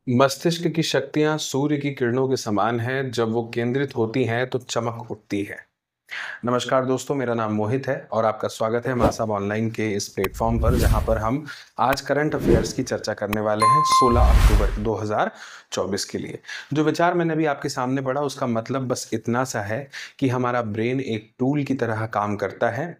मस्तिष्क की शक्तियां सूर्य की किरणों के समान हैं। जब वो केंद्रित होती हैं तो चमक उठती है। नमस्कार दोस्तों, मेरा नाम मोहित है और आपका स्वागत है मासाब ऑनलाइन के इस प्लेटफॉर्म पर, जहां पर हम आज करंट अफेयर्स की चर्चा करने वाले हैं 16 अक्टूबर 2024 के लिए। जो विचार मैंने अभी आपके सामने पढ़ा उसका मतलब बस इतना सा है कि हमारा ब्रेन एक टूल की तरह काम करता है।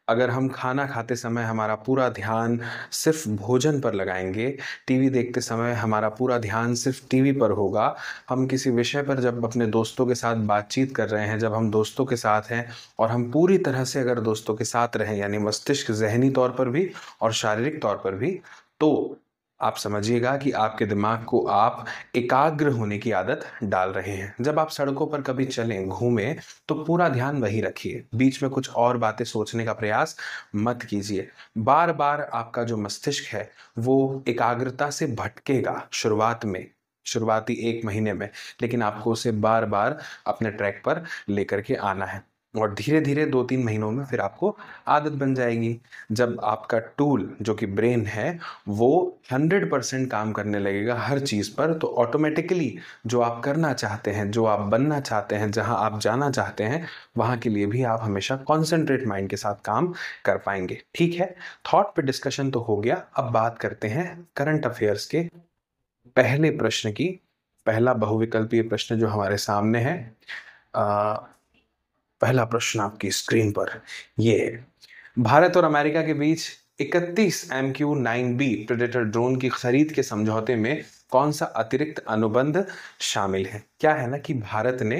अगर हम खाना खाते समय हमारा पूरा ध्यान सिर्फ भोजन पर लगाएंगे, टीवी देखते समय हमारा पूरा ध्यान सिर्फ टीवी पर होगा, हम किसी विषय पर जब अपने दोस्तों के साथ बातचीत कर रहे हैं, जब हम दोस्तों के साथ हैं और हम पूरी तरह से अगर दोस्तों के साथ रहें, यानी मस्तिष्क ज़हनी तौर पर भी और शारीरिक तौर पर भी, तो आप समझिएगा कि आपके दिमाग को आप एकाग्र होने की आदत डाल रहे हैं। जब आप सड़कों पर कभी चलें, घूमें, तो पूरा ध्यान वही रखिए। बीच में कुछ और बातें सोचने का प्रयास मत कीजिए। बार बार आपका जो मस्तिष्क है वो एकाग्रता से भटकेगा शुरुआती 1 महीने में, लेकिन आपको उसे बार बार अपने ट्रैक पर लेकर के आना है और धीरे धीरे 2-3 महीनों में फिर आपको आदत बन जाएगी। जब आपका टूल जो कि ब्रेन है वो 100% काम करने लगेगा हर चीज़ पर, तो ऑटोमेटिकली जो आप करना चाहते हैं, जो आप बनना चाहते हैं, जहां आप जाना चाहते हैं, वहां के लिए भी आप हमेशा कॉन्सेंट्रेट माइंड के साथ काम कर पाएंगे। ठीक है, थॉट पे डिस्कशन तो हो गया। अब बात करते हैं करंट अफेयर्स के पहले प्रश्न की। पहला बहुविकल्पीय प्रश्न जो हमारे सामने है, पहला प्रश्न आपकी स्क्रीन पर ये है। भारत और अमेरिका के बीच 31 MQ-9B प्रेडेटर ड्रोन की खरीद के समझौते में कौन सा अतिरिक्त अनुबंध शामिल है? क्या है ना कि भारत ने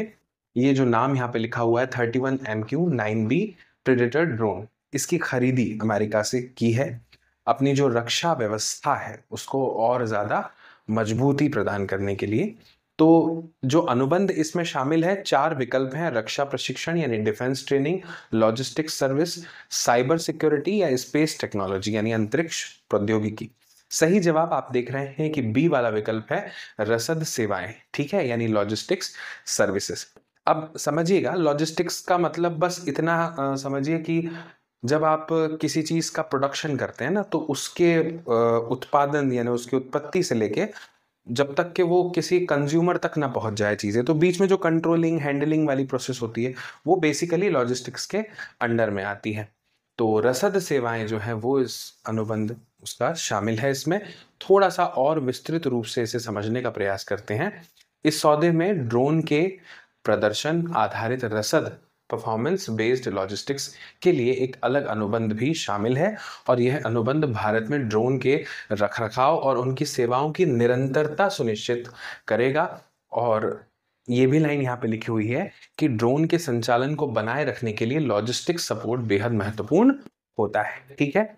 ये जो नाम यहाँ पे लिखा हुआ है 31 MQ-9B प्रेडेटर ड्रोन, इसकी खरीदी अमेरिका से की है अपनी जो रक्षा व्यवस्था है उसको और ज्यादा मजबूती प्रदान करने के लिए। तो जो अनुबंध इसमें शामिल है, 4 विकल्प हैं: रक्षा प्रशिक्षण यानी defence training, logistics service, cyber security या स्पेस टेक्नोलॉजी यानी अंतरिक्ष प्रौद्योगिकी। सही जवाब आप देख रहे हैं कि बी वाला विकल्प है, रसद सेवाएं। ठीक है, यानी लॉजिस्टिक्स सर्विसेज। अब समझिएगा, लॉजिस्टिक्स का मतलब बस इतना समझिए कि जब आप किसी चीज का प्रोडक्शन करते हैं ना, तो उसके उत्पादन यानी उसकी उत्पत्ति से लेके जब तक कि वो किसी कंज्यूमर तक ना पहुंच जाए चीजें, तो बीच में जो कंट्रोलिंग हैंडलिंग वाली प्रोसेस होती है वो बेसिकली लॉजिस्टिक्स के अंडर में आती है। तो रसद सेवाएं जो है वो इस अनुबंध उसका शामिल है। इसमें थोड़ा सा और विस्तृत रूप से इसे समझने का प्रयास करते हैं। इस सौदे में ड्रोन के प्रदर्शन आधारित रसद, परफॉर्मेंस बेस्ड लॉजिस्टिक्स के लिए एक अलग अनुबंध भी शामिल है और यह अनुबंध भारत में ड्रोन के रखरखाव और उनकी सेवाओं की निरंतरता सुनिश्चित करेगा। और ये भी लाइन यहाँ पे लिखी हुई है कि ड्रोन के संचालन को बनाए रखने के लिए लॉजिस्टिक्स सपोर्ट बेहद महत्वपूर्ण होता है। ठीक है,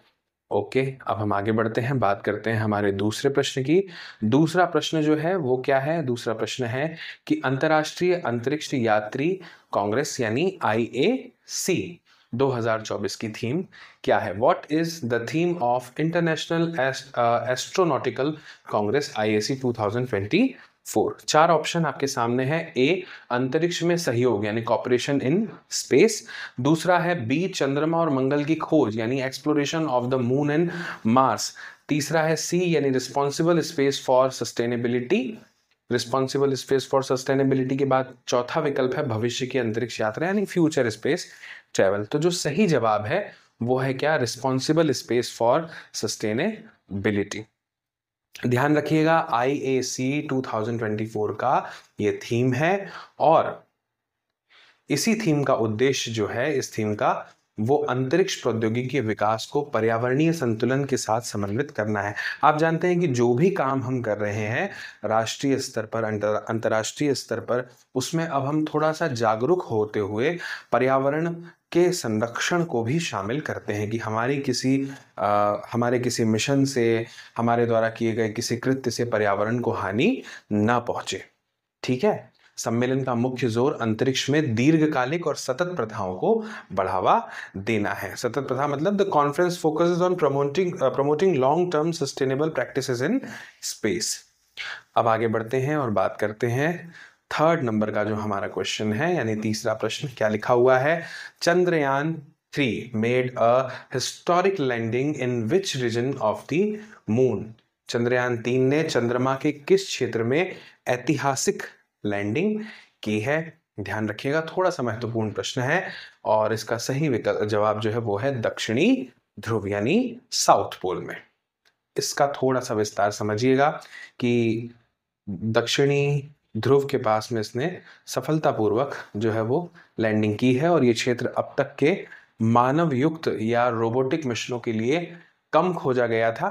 ओके। अब हम आगे बढ़ते हैं, बात करते हैं हमारे दूसरे प्रश्न की। दूसरा प्रश्न जो है वो क्या है? दूसरा प्रश्न है कि अंतर्राष्ट्रीय अंतरिक्ष यात्री कांग्रेस यानी IAC 2024 की थीम क्या है? What is the theme of international astronautical Congress IAC 2024? 4 option आपके सामने है। ए, अंतरिक्ष में सहयोग यानी कॉपरेशन इन स्पेस। दूसरा है बी, चंद्रमा और मंगल की खोज यानी exploration of the moon and Mars. तीसरा है सी यानी responsible space for sustainability. Responsible space for sustainability के बाद चौथा विकल्प है भविष्य की अंतरिक्ष यात्रा यानी फ्यूचर स्पेस ट्रेवल। तो जो सही जवाब है वो है क्या? Responsible space for sustainability. ध्यान रखिएगा, IAC 2024 का ये थीम है और इसी थीम का उद्देश्य जो है, इस थीम का, वो अंतरिक्ष प्रौद्योगिकी के विकास को पर्यावरणीय संतुलन के साथ समन्वित करना है। आप जानते हैं कि जो भी काम हम कर रहे हैं राष्ट्रीय स्तर पर, अंतर्राष्ट्रीय स्तर पर, उसमें अब हम थोड़ा सा जागरूक होते हुए पर्यावरण के संरक्षण को भी शामिल करते हैं कि हमारे किसी मिशन से, हमारे द्वारा किए गए किसी कृत्य से पर्यावरण को हानि ना पहुंचे। ठीक है, सम्मेलन का मुख्य जोर अंतरिक्ष में दीर्घकालिक और सतत प्रथाओं को बढ़ावा देना है। सतत प्रथा मतलब the conference focuses on promoting long term sustainable practices in space. अब आगे बढ़ते हैं और बात करते हैं थर्ड नंबर का जो हमारा क्वेश्चन है, यानी तीसरा प्रश्न। क्या लिखा हुआ है? Chandrayaan 3 made a historic landing in which region of the moon? चंद्रयान-3 ने चंद्रमा के किस क्षेत्र में ऐतिहासिक लैंडिंग की है? ध्यान रखिएगा, थोड़ा सा महत्वपूर्ण प्रश्न है और इसका सही जवाब जो है वो है दक्षिणी ध्रुव यानी साउथ पोल में। इसका थोड़ा सा विस्तार समझिएगा कि दक्षिणी ध्रुव के पास में इसने सफलतापूर्वक जो है वो लैंडिंग की है और ये क्षेत्र अब तक के मानव युक्त या रोबोटिक मिशनों के लिए कम खोजा गया था।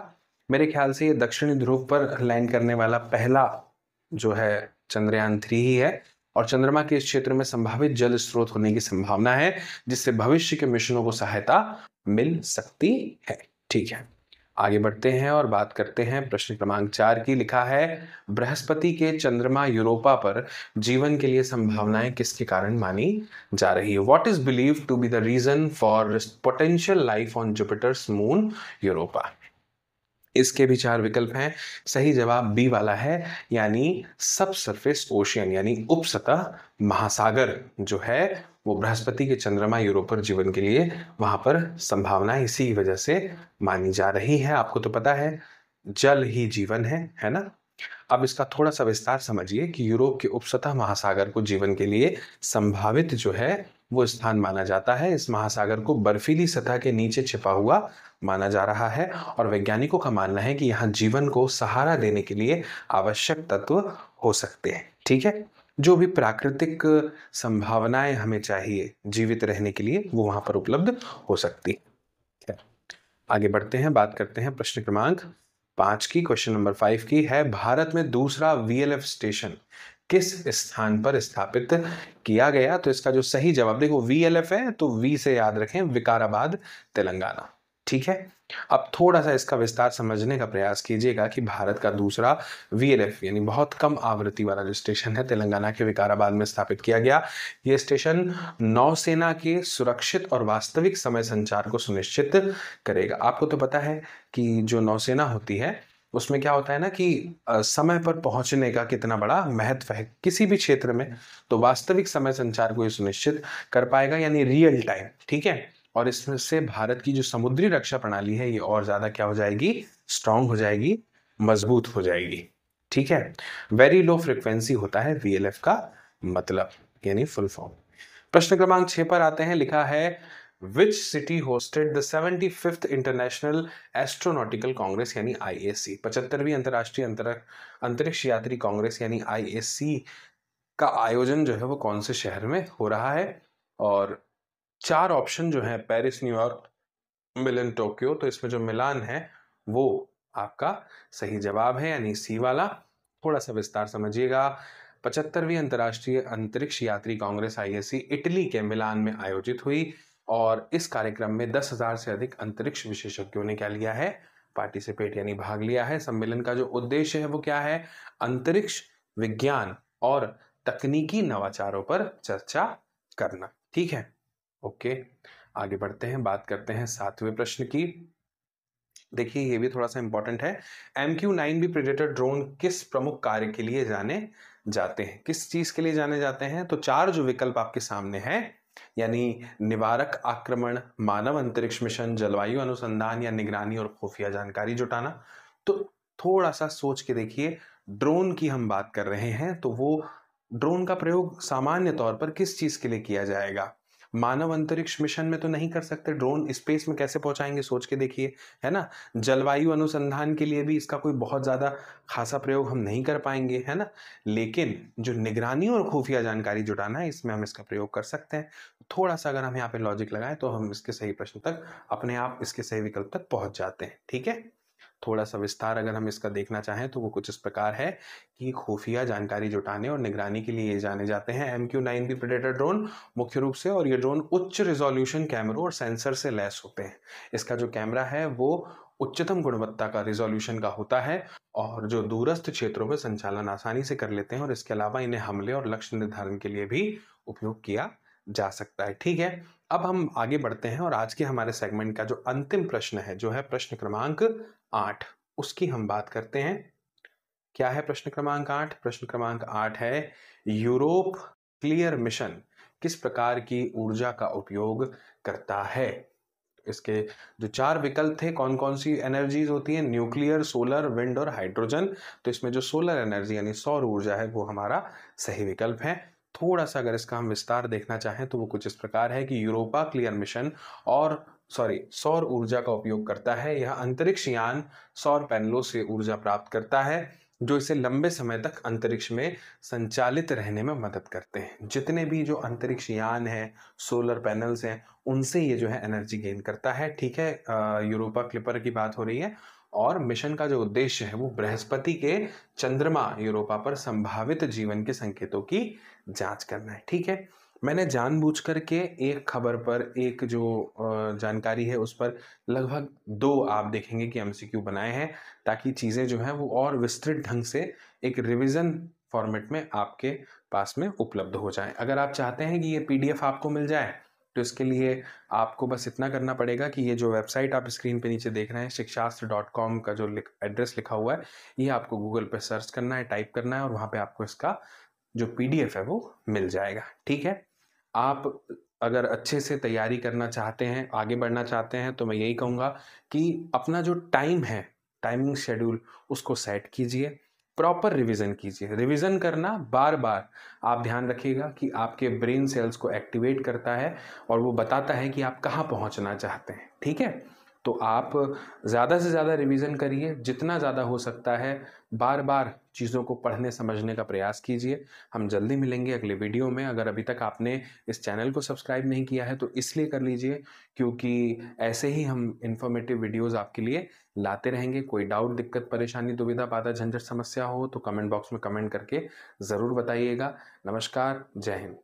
मेरे ख्याल से ये दक्षिणी ध्रुव पर लैंड करने वाला पहला जो है चंद्रयान-3 ही है और चंद्रमा के इस क्षेत्र में संभावित जल स्रोत होने की संभावना है, जिससे भविष्य के मिशनों को सहायता मिल सकती है। ठीक है, आगे बढ़ते हैं और बात करते हैं प्रश्न क्रमांक 4 की। लिखा है, बृहस्पति के चंद्रमा यूरोपा पर जीवन के लिए संभावनाएं किसके कारण मानी जा रही है? What is believed to be the reason for potential life on Jupiter's moon Europa? इसके भी 4 विकल्प हैं। सही जवाब बी वाला है, यानी सब सरफेस ओशियन यानी उपसतह महासागर जो है वो बृहस्पति के चंद्रमा यूरोप पर जीवन के लिए वहां पर संभावना इसी वजह से मानी जा रही है। आपको तो पता है जल ही जीवन है ना। अब इसका थोड़ा सा विस्तार समझिए कि यूरोप के उपसतह महासागर को जीवन के लिए संभावित जो है वो स्थान माना जाता है। इस महासागर को बर्फीली सतह के नीचे छिपा हुआ माना जा रहा है और वैज्ञानिकों का मानना है कि यहाँ जीवन को सहारा देने के लिए आवश्यक तत्व हो सकते हैं। ठीक है, जो भी प्राकृतिक संभावनाएं हमें चाहिए जीवित रहने के लिए वो वहां पर उपलब्ध हो सकती है। आगे बढ़ते हैं, बात करते हैं प्रश्न क्रमांक 5 की। क्वेश्चन नंबर 5 की है, भारत में दूसरा VLF स्टेशन किस स्थान पर स्थापित किया गया? तो इसका जो सही जवाब, देखो VLF है तो V से याद रखें, विकाराबाद तेलंगाना। ठीक है, अब थोड़ा सा इसका विस्तार समझने का प्रयास कीजिएगा कि भारत का दूसरा VLF यानी बहुत कम आवृत्ति वाला जो स्टेशन है तेलंगाना के विकाराबाद में स्थापित किया गया। यह स्टेशन नौसेना के सुरक्षित और वास्तविक समय संचार को सुनिश्चित करेगा। आपको तो पता है कि जो नौसेना होती है उसमें क्या होता है ना कि समय पर पहुंचने का कितना बड़ा महत्व है किसी भी क्षेत्र में, तो वास्तविक समय संचार को ये सुनिश्चित कर पाएगा यानी रियल टाइम। ठीक है, और इसमें से भारत की जो समुद्री रक्षा प्रणाली है ये और ज्यादा क्या हो जाएगी, स्ट्रांग हो जाएगी, मजबूत हो जाएगी। ठीक है, वेरी लो फ्रिक्वेंसी होता है VLF का मतलब यानी फुल फॉर्म। प्रश्न क्रमांक 6 पर आते हैं। लिखा है, which city hosted the 75th international astronautical Congress यानी IAC? 75वीं अंतर्राष्ट्रीय अंतरिक्ष यात्री कांग्रेस यानी IAC का आयोजन जो है वो कौन से शहर में हो रहा है? और 4 ऑप्शन जो है, पेरिस, न्यूयॉर्क, मिलन, टोक्यो। तो इसमें जो मिलान है वो आपका सही जवाब है यानी सी वाला। थोड़ा सा विस्तार समझिएगा। 75वीं अंतर्राष्ट्रीय अंतरिक्ष यात्री कांग्रेस IAC इटली के मिलान में आयोजित हुई और इस कार्यक्रम में 10,000 से अधिक अंतरिक्ष विशेषज्ञों ने क्या लिया है, पार्टिसिपेट यानी भाग लिया है। सम्मेलन का जो उद्देश्य है वो क्या है, अंतरिक्ष विज्ञान और तकनीकी नवाचारों पर चर्चा करना। ठीक है, ओके, आगे बढ़ते हैं, बात करते हैं 7वें प्रश्न की। देखिए ये भी थोड़ा सा इंपॉर्टेंट है। MQ-9B प्रेडेटर ड्रोन किस प्रमुख कार्य के लिए जाने जाते हैं? किस चीज के लिए जाने जाते हैं? तो 4 जो विकल्प आपके सामने हैं यानी निवारक आक्रमण, मानव अंतरिक्ष मिशन, जलवायु अनुसंधान या निगरानी और खुफिया जानकारी जुटाना। तो थोड़ा सा सोच के देखिए, ड्रोन की हम बात कर रहे हैं तो वो ड्रोन का प्रयोग सामान्य तौर पर किस चीज के लिए किया जाएगा? मानव अंतरिक्ष मिशन में तो नहीं कर सकते, ड्रोन स्पेस में कैसे पहुंचाएंगे, सोच के देखिए, है ना। जलवायु अनुसंधान के लिए भी इसका कोई बहुत ज्यादा खासा प्रयोग हम नहीं कर पाएंगे, है ना। लेकिन जो निगरानी और खुफिया जानकारी जुटाना है इसमें हम इसका प्रयोग कर सकते हैं। थोड़ा सा अगर हम यहाँ पे लॉजिक लगाएं तो हम इसके सही प्रश्न तक अपने आप इसके सही विकल्प तक पहुंच जाते हैं। ठीक है, थोड़ा सा विस्तार अगर हम इसका देखना चाहें तो वो कुछ इस प्रकार है कि खुफिया जानकारी जुटाने और निगरानी के लिए ये जाने जाते हैं MQ-9B प्रेडेटर ड्रोन मुख्य रूप से। और ये ड्रोन उच्च रिजोल्यूशन कैमरों और सेंसर से लैस होते हैं। इसका जो कैमरा है वो उच्चतम गुणवत्ता का रिजोल्यूशन का होता है और जो दूरस्थ क्षेत्रों में संचालन आसानी से कर लेते हैं और इसके अलावा इन्हें हमले और लक्ष्य निर्धारण के लिए भी उपयोग किया जा सकता है। ठीक है, अब हम आगे बढ़ते हैं और आज के हमारे सेगमेंट का जो अंतिम प्रश्न है जो है प्रश्न क्रमांक 8, उसकी हम बात करते हैं। क्या है प्रश्न क्रमांक 8? प्रश्न क्रमांक 8 है, यूरोप क्लियर मिशन किस प्रकार की ऊर्जा का उपयोग करता है? इसके जो 4 विकल्प थे, कौन कौन सी एनर्जीज होती हैं, न्यूक्लियर, सोलर, विंड और हाइड्रोजन। तो इसमें जो सोलर एनर्जी यानी सौर ऊर्जा है वो हमारा सही विकल्प है। थोड़ा सा अगर इसका हम विस्तार देखना चाहें तो वो कुछ इस प्रकार है कि यूरोपा क्लियर मिशन और सौर ऊर्जा का उपयोग करता है। यह अंतरिक्ष यान सौर पैनलों से ऊर्जा प्राप्त करता है जो इसे लंबे समय तक अंतरिक्ष में संचालित रहने में मदद करते हैं। जितने भी जो अंतरिक्ष यान है, सोलर पैनल्स हैं, उनसे ये जो है एनर्जी गेन करता है। ठीक है, यूरोपा क्लिपर की बात हो रही है और मिशन का जो उद्देश्य है वो बृहस्पति के चंद्रमा यूरोपा पर संभावित जीवन के संकेतों की जांच करना है। ठीक है, मैंने जानबूझ करके एक खबर पर एक जो जानकारी है उस पर लगभग 2 आप देखेंगे कि एमसीक्यू बनाए हैं ताकि चीज़ें जो हैं वो और विस्तृत ढंग से एक रिवीजन फॉर्मेट में आपके पास में उपलब्ध हो जाए। अगर आप चाहते हैं कि ये पीडीएफ आपको मिल जाए तो इसके लिए आपको बस इतना करना पड़ेगा कि ये जो वेबसाइट आप स्क्रीन पे नीचे देख रहे हैं शिक्षास्त्र.com का जो एड्रेस लिखा हुआ है, ये आपको गूगल पे सर्च करना है, टाइप करना है और वहाँ पे आपको इसका जो पीडीएफ है वो मिल जाएगा। ठीक है, आप अगर अच्छे से तैयारी करना चाहते हैं, आगे बढ़ना चाहते हैं, तो मैं यही कहूँगा कि अपना जो टाइम है, टाइमिंग शेड्यूल उसको सेट कीजिए, प्रॉपर रिवीजन कीजिए। रिवीजन करना बार बार आप ध्यान रखिएगा कि आपके ब्रेन सेल्स को एक्टिवेट करता है और वो बताता है कि आप कहाँ पहुँचना चाहते हैं। ठीक है, तो आप ज़्यादा से ज़्यादा रिवीजन करिए, जितना ज़्यादा हो सकता है बार बार चीज़ों को पढ़ने समझने का प्रयास कीजिए। हम जल्दी मिलेंगे अगले वीडियो में। अगर अभी तक आपने इस चैनल को सब्सक्राइब नहीं किया है तो इसलिए कर लीजिए क्योंकि ऐसे ही हम इंफॉर्मेटिव वीडियोस आपके लिए लाते रहेंगे। कोई डाउट, दिक्कत, परेशानी, दुविधा, बाधा, झंझट, समस्या हो तो कमेंट बॉक्स में कमेंट करके ज़रूर बताइएगा। नमस्कार, जय हिंद।